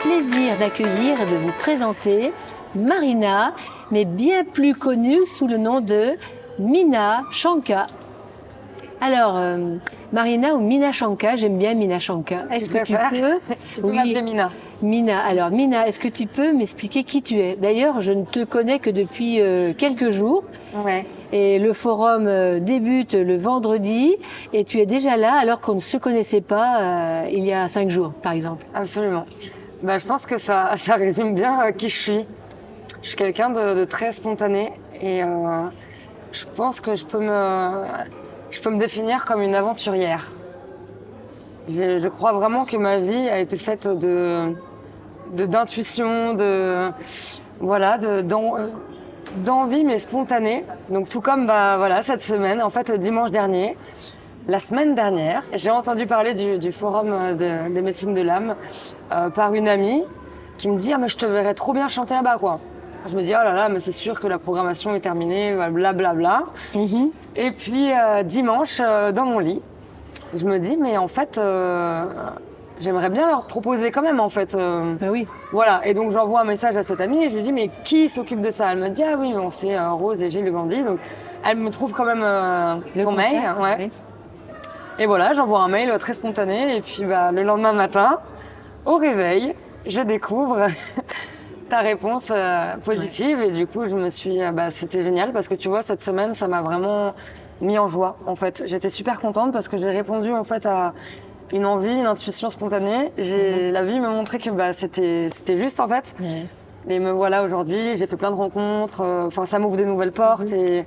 plaisir d'accueillir et de vous présenter Marina, mais bien plus connue sous le nom de Mina Shanka. Alors, Marina ou Mina Shanka, j'aime bien Mina Shanka. Est-ce que tu peux... Tu peux m'appeler Mina. Mina, alors Mina, est-ce que tu peux m'expliquer qui tu es? D'ailleurs, je ne te connais que depuis quelques jours. Ouais. Et le forum débute le vendredi et tu es déjà là alors qu'on ne se connaissait pas il y a 5 jours, par exemple. Absolument. Je pense que ça résume bien qui je suis. Je suis quelqu'un de très spontané et je pense que je peux me définir comme une aventurière. Je crois vraiment que ma vie a été faite d'intuition, d'envie mais spontanée. Donc tout comme cette semaine, en fait dimanche dernier, la semaine dernière, j'ai entendu parler du forum des médecines de l'âme par une amie qui me dit mais je te verrais trop bien chanter là-bas quoi. Je me dis oh là là mais c'est sûr que la programmation est terminée, blablabla. Mm-hmm. Et puis dimanche dans mon lit, je me dis mais en fait j'aimerais bien leur proposer quand même en fait. Ben oui. Voilà, et donc j'envoie un message à cette amie et je lui dis mais qui s'occupe de ça? Elle me dit ah oui bon, c'est Rose et Gilles Gandhi, donc elle me trouve quand même ton mail. Ouais. Oui. Et voilà, j'envoie un mail très spontané et puis le lendemain matin, au réveil, je découvre ta réponse positive et du coup je me suis, c'était génial parce que tu vois cette semaine ça m'a vraiment mis en joie en fait. J'étais super contente parce que j'ai répondu en fait à une envie, une intuition spontanée. La vie me montrait que c'était juste en fait. Et me voilà aujourd'hui, j'ai fait plein de rencontres, ça m'ouvre des nouvelles portes et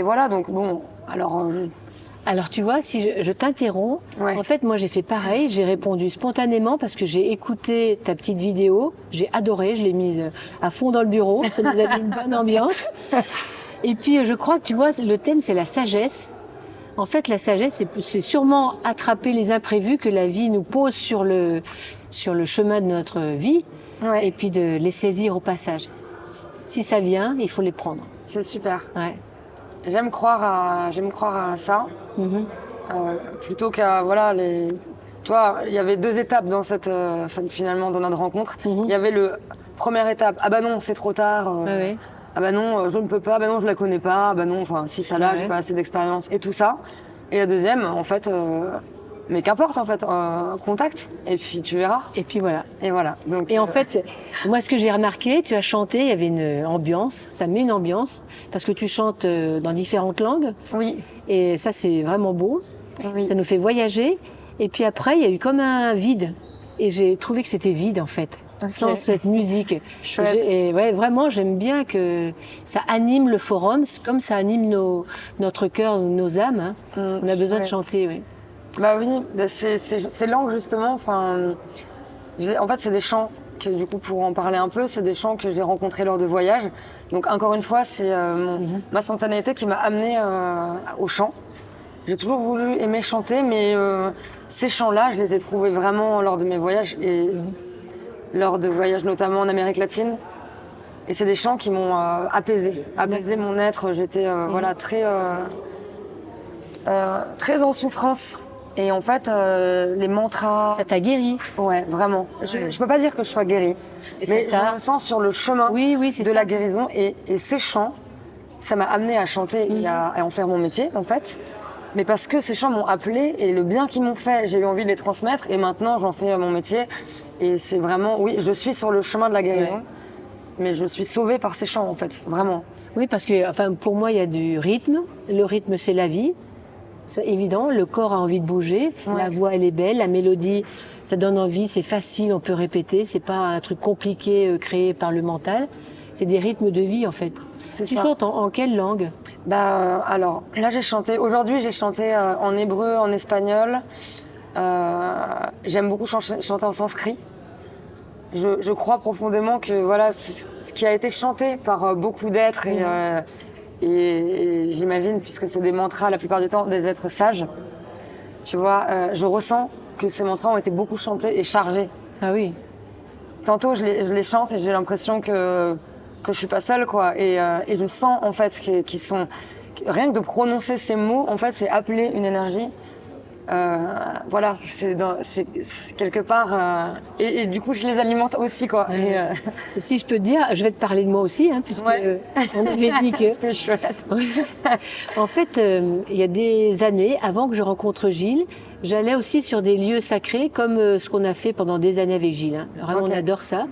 voilà donc bon, Alors tu vois, si je t'interromps, en fait moi j'ai fait pareil, j'ai répondu spontanément parce que j'ai écouté ta petite vidéo, j'ai adoré, je l'ai mise à fond dans le bureau, ça nous a mis une bonne ambiance. Et puis je crois que tu vois, le thème c'est la sagesse. En fait, la sagesse, c'est sûrement attraper les imprévus que la vie nous pose sur le chemin de notre vie, et puis de les saisir au passage. Si ça vient, il faut les prendre. C'est super. Ouais. J'aime croire à ça, plutôt qu'à Tu vois, il y avait 2 étapes dans finalement dans notre rencontre. Il y avait première étape, ah bah non, c'est trop tard. Ah bah non, je ne peux pas, ah bah non, je la connais pas, ah bah non, si ça là, j'ai pas assez d'expérience et tout ça. Et la deuxième, en fait, mais qu'importe en fait, contacte et puis tu verras. Et puis voilà. Et voilà. Donc, en fait, moi ce que j'ai remarqué, tu as chanté, il y avait une ambiance, ça met une ambiance, parce que tu chantes dans différentes langues. Oui. Et ça c'est vraiment beau, oui. Ça nous fait voyager. Et puis après, il y a eu comme un vide. Et j'ai trouvé que c'était vide en fait. Sans cette musique. Et vraiment, j'aime bien que ça anime le forum, comme ça anime notre cœur, nos âmes. Hein. On a besoin de chanter, oui. Bah oui, ces langues justement. En fait, c'est des chants que du coup, pour en parler un peu, c'est des chants que j'ai rencontrés lors de voyages. Donc encore une fois, c'est ma spontanéité qui m'a amenée au chant. J'ai toujours voulu aimer chanter, mais ces chants-là, je les ai trouvés vraiment lors de mes voyages et lors de voyages notamment en Amérique latine. Et c'est des chants qui m'ont apaisé mon être. J'étais très en souffrance. Et en fait, les mantras... Ça t'a guéri? Ouais, vraiment. Je peux pas dire que je sois guérie, mais je me sens sur le chemin de la guérison. Et ces chants, ça m'a amenée à chanter et à en faire mon métier, en fait. Mais parce que ces chants m'ont appelée et le bien qu'ils m'ont fait, j'ai eu envie de les transmettre et maintenant j'en fais mon métier. Et c'est vraiment, oui, je suis sur le chemin de la guérison, mais je suis sauvée par ces chants en fait, vraiment. Oui, parce que pour moi, il y a du rythme. Le rythme, c'est la vie. C'est évident, le corps a envie de bouger, la voix, elle est belle, la mélodie, ça donne envie, c'est facile, on peut répéter, c'est pas un truc compliqué créé par le mental. C'est des rythmes de vie en fait. Tu chantes en quelle langue? Alors, là aujourd'hui j'ai chanté en hébreu, en espagnol. J'aime beaucoup chanter en sanskrit. Je crois profondément que ce qui a été chanté par beaucoup d'êtres et j'imagine, puisque c'est des mantras la plupart du temps, des êtres sages. Tu vois, je ressens que ces mantras ont été beaucoup chantés et chargés. Ah oui. Tantôt je les chante et j'ai l'impression que je suis pas seule quoi et je sens en fait qu'ils sont rien que de prononcer ces mots en fait c'est appeler une énergie Voilà, c'est quelque part. Et du coup, je les alimente aussi, quoi. Et si je peux te dire, je vais te parler de moi aussi, hein, puisque on avait dit que. C'est chouette. En fait, il y a des années, avant que je rencontre Gilles, j'allais aussi sur des lieux sacrés, comme ce qu'on a fait pendant des années avec Gilles. Hein. Vraiment, on adore ça.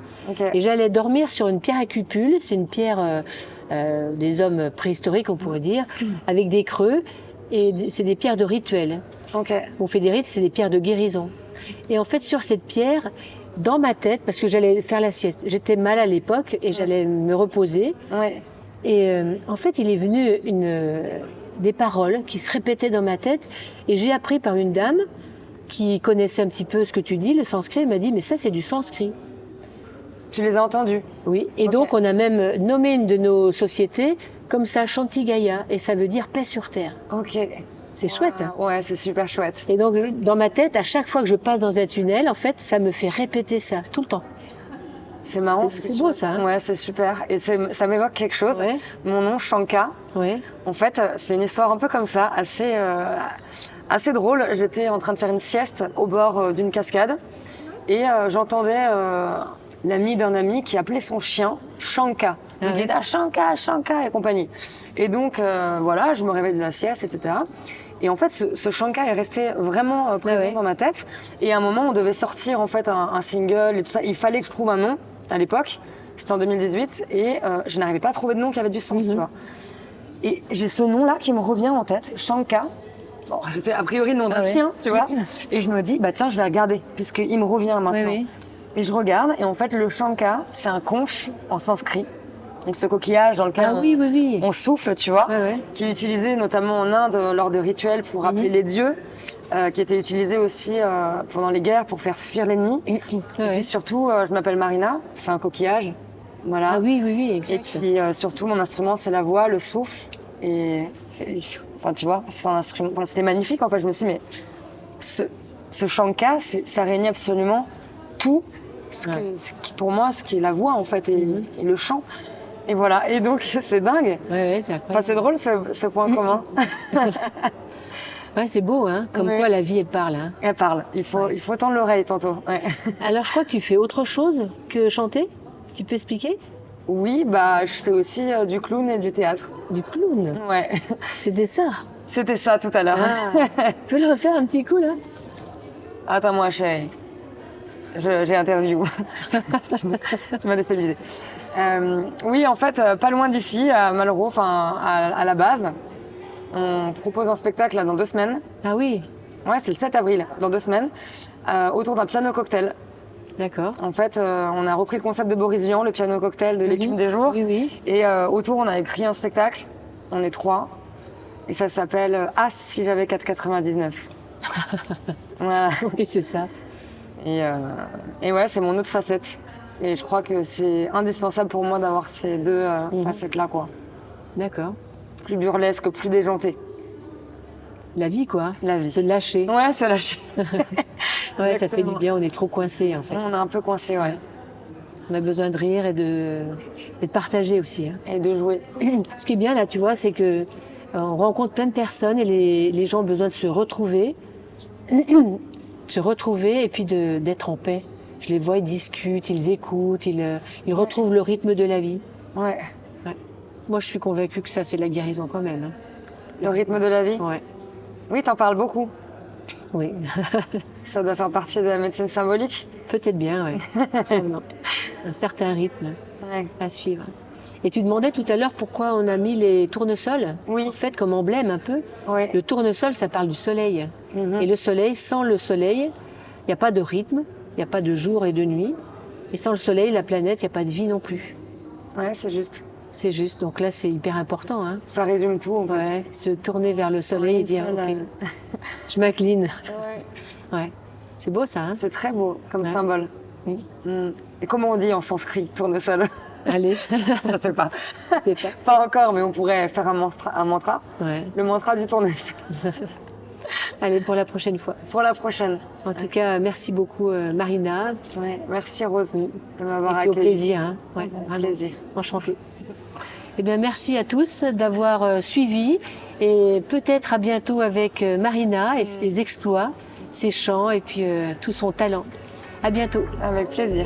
Et j'allais dormir sur une pierre à cupule. C'est une pierre des hommes préhistoriques, on pourrait dire, avec des creux. Et c'est des pierres de rituel. On fait des rites, c'est des pierres de guérison. Et en fait, sur cette pierre, dans ma tête, parce que j'allais faire la sieste, j'étais mal à l'époque et j'allais me reposer. Et en fait, il est venu des paroles qui se répétaient dans ma tête. Et j'ai appris par une dame qui connaissait un petit peu ce que tu dis, le sanskrit. Elle m'a dit, mais ça, c'est du sanskrit. Tu les as entendus? Oui. Et donc, on a même nommé une de nos sociétés comme ça, Shanti Gaya. Et ça veut dire paix sur terre. C'est chouette. Hein. Ouais, c'est super chouette. Et donc, dans ma tête, à chaque fois que je passe dans un tunnel, en fait, ça me fait répéter ça, tout le temps. C'est marrant. C'est beau, ça. Hein. Ouais, c'est super. Et ça m'évoque quelque chose. Mon nom, Shanka. En fait, c'est une histoire un peu comme ça, assez drôle. J'étais en train de faire une sieste au bord d'une cascade. Et j'entendais l'ami d'un ami qui appelait son chien Shanka. Donc il était à Shanka, Shanka et compagnie. Et donc, voilà, je me réveille de la sieste, etc. Et en fait, ce Shanka est resté vraiment présent dans ma tête. Et à un moment, on devait sortir en fait un single et tout ça. Il fallait que je trouve un nom à l'époque. C'était en 2018. Et je n'arrivais pas à trouver de nom qui avait du sens, tu vois. Et j'ai ce nom-là qui me revient en tête, Shanka. Bon, c'était a priori le nom d'un chien, tu vois. Et je me dis, bah tiens, je vais regarder, puisqu'il me revient maintenant. Et je regarde, et en fait, le Shanka, c'est un conche en sanskrit. Donc ce coquillage dans lequel on souffle, tu vois, qui est utilisé notamment en Inde lors de rituels pour appeler les dieux, qui était utilisé aussi pendant les guerres pour faire fuir l'ennemi. Et puis surtout, je m'appelle Marina, c'est un coquillage. Voilà. Ah oui, exact. Et puis surtout, mon instrument, c'est la voix, le souffle. Et enfin, tu vois, c'est un instrument. Enfin, c'était magnifique, en fait. Je me suis dit, mais ce Shanka, ça réunit absolument tout, pour moi, ce qui est la voix, en fait, et le chant. Et voilà, et donc c'est dingue. C'est incroyable. Enfin, c'est drôle ce point commun. C'est beau, hein, comme quoi la vie, elle parle. Hein. Elle parle, il faut tendre l'oreille tantôt. Alors je crois que tu fais autre chose que chanter. Tu peux expliquer? Oui, bah je fais aussi du clown et du théâtre. Du clown? Ouais. C'était ça? C'était ça tout à l'heure. Tu peux le refaire un petit coup là? Attends-moi chérie. J'ai interview. Tu m'as déstabilisée. Oui, en fait, pas loin d'ici, à Malraux, à la base. On propose un spectacle là, dans 2 semaines. Ah oui? Ouais, c'est le 7 avril, dans 2 semaines, autour d'un piano cocktail. D'accord. En fait, on a repris le concept de Boris Vian, le piano cocktail de l'équipe des jours. Et autour, on a écrit un spectacle. On est 3. Et ça s'appelle As si j'avais 4,99. Voilà. Oui, c'est ça. Et ouais, c'est mon autre facette. Et je crois que c'est indispensable pour moi d'avoir ces deux facettes-là, quoi. D'accord. Plus burlesque, plus déjantée. La vie, quoi. La vie. Se lâcher. Ouais, se lâcher. Ça fait du bien, on est trop coincés, en fait. On est un peu coincés, ouais. On a besoin de rire et de partager aussi. Hein. Et de jouer. Ce qui est bien, là, tu vois, c'est que on rencontre plein de personnes et les gens ont besoin de se retrouver. Se retrouver et puis d'être en paix. Je les vois, ils discutent, ils écoutent, ils retrouvent le rythme de la vie. Ouais. Moi, je suis convaincue que ça, c'est la guérison quand même. Hein. Le rythme de la vie? Ouais. Oui, t'en parles beaucoup. Oui. Ça doit faire partie de la médecine symbolique? Peut-être bien, oui. Sûrement. Un certain rythme à suivre. Et tu demandais tout à l'heure pourquoi on a mis les tournesols. Oui. En fait, comme emblème un peu. Oui. Le tournesol, ça parle du soleil. Et le soleil, sans le soleil, il n'y a pas de rythme, il n'y a pas de jour et de nuit. Et sans le soleil, la planète, il n'y a pas de vie non plus. Ouais, c'est juste. C'est juste. Donc là, c'est hyper important. Hein. Ça résume tout, en fait. Ouais, se tourner vers le soleil et dire, ok, je m'incline. Ouais. C'est beau, ça. Hein. C'est très beau comme symbole. Et comment on dit en sanskrit, tournesol? Allez. Je sais pas. C'est pas. Pas encore, mais on pourrait faire un mantra. Ouais. Le mantra du tournesol. Allez, pour la prochaine fois. Pour la prochaine. En tout cas, merci beaucoup, Marina. Ouais, merci Rose de m'avoir accueillie. Au plaisir. Hein. Ouais, au plaisir. Enchantée. Eh bien, merci à tous d'avoir suivi et peut-être à bientôt avec Marina et ses exploits, ses chants et puis tout son talent. À bientôt. Avec plaisir.